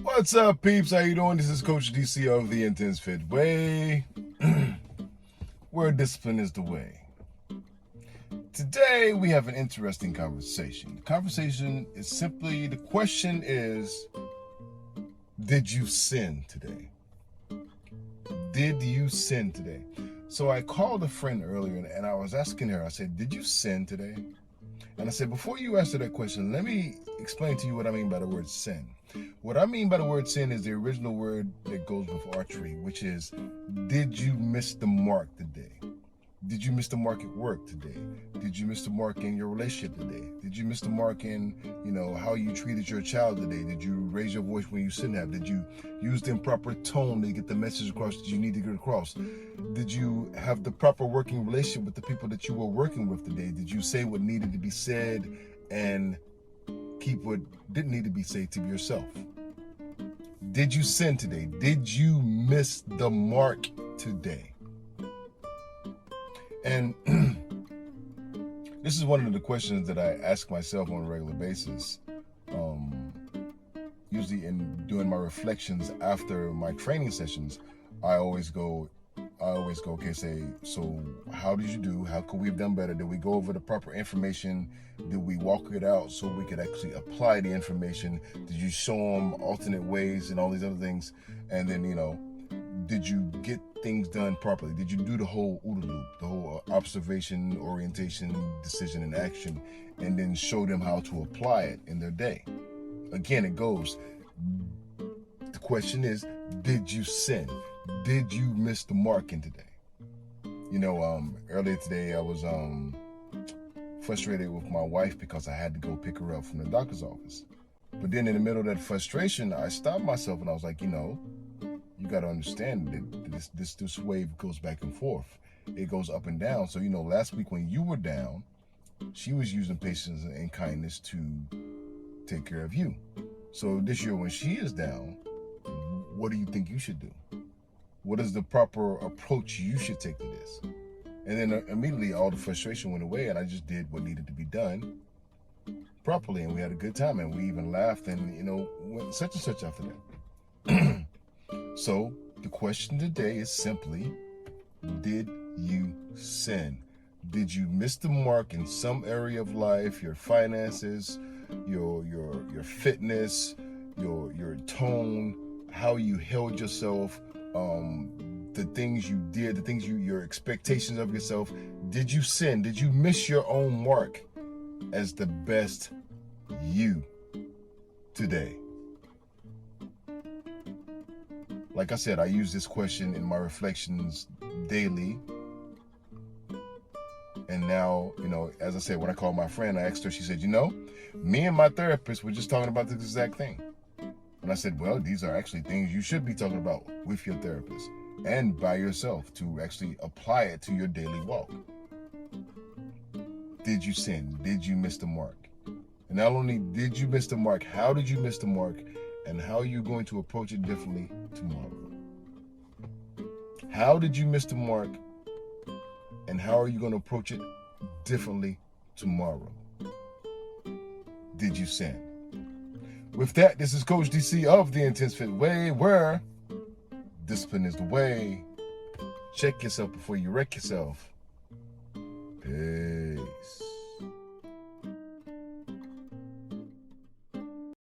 What's up, peeps? How you doing? This is Coach DC of the Intense Fit Way, where discipline is the way. Today, we have an interesting conversation. The conversation is simply, the question is, did you sin today? Did you sin today? So I called a friend earlier and I was asking her, I said, did you sin today? And I said, before you answer that question, let me explain to you what I mean by the word sin. What I mean by the word sin is the original word that goes with archery, which is, did you miss the mark today? Did you miss the mark at work today? Did you miss the mark in your relationship today? Did you miss the mark in, how you treated your child today? Did you raise your voice when you shouldn't have? Did you use the improper tone to get the message across that you need to get across? Did you have the proper working relationship with the people that you were working with today? Did you say what needed to be said and keep what didn't need to be said to yourself? Did you sin today? Did you miss the mark today? And this is one of the questions that I ask myself on a regular basis. Usually doing my reflections after my training sessions, I always go, okay, say, so how did you do? How could we have done better? Did we go over the proper information? Did we walk it out so we could actually apply the information? Did you show them alternate ways and all these other things? And then, did you get things done properly? Did you do the whole OODA loop, the whole observation, orientation, decision, and action, and then show them how to apply it in their day? Again, it goes, the question is, did you sin? Did you miss the mark in today? Earlier today I was frustrated with my wife because I had to go pick her up from the doctor's office. But then in the middle of that frustration, I stopped myself and I was like, you got to understand that this wave goes back and forth. It goes up and down. So, last week when you were down, she was using patience and kindness to take care of you. So this year when she is down, what do you think you should do? What is the proper approach you should take to this? And then immediately all the frustration went away and I just did what needed to be done properly. And we had a good time and we even laughed and, went such and such after that. So the question today is simply, did you sin? Did you miss the mark in some area of life, your finances, your fitness, your tone, how you held yourself, the things you did, your expectations of yourself? Did you sin? Did you miss your own mark as the best you today? Like I said, I use this question in my reflections daily. And now, as I said, when I called my friend, I asked her, she said, me and my therapist were just talking about this exact thing. And I said, well, these are actually things you should be talking about with your therapist and by yourself to actually apply it to your daily walk. Did you sin? Did you miss the mark? And not only did you miss the mark, how did you miss the mark? And how are you going to approach it differently tomorrow? How did you miss the mark? And how are you going to approach it differently tomorrow? Did you sin? With that, this is Coach DC of the Intense Fit Way, where discipline is the way. Check yourself before you wreck yourself. Peace.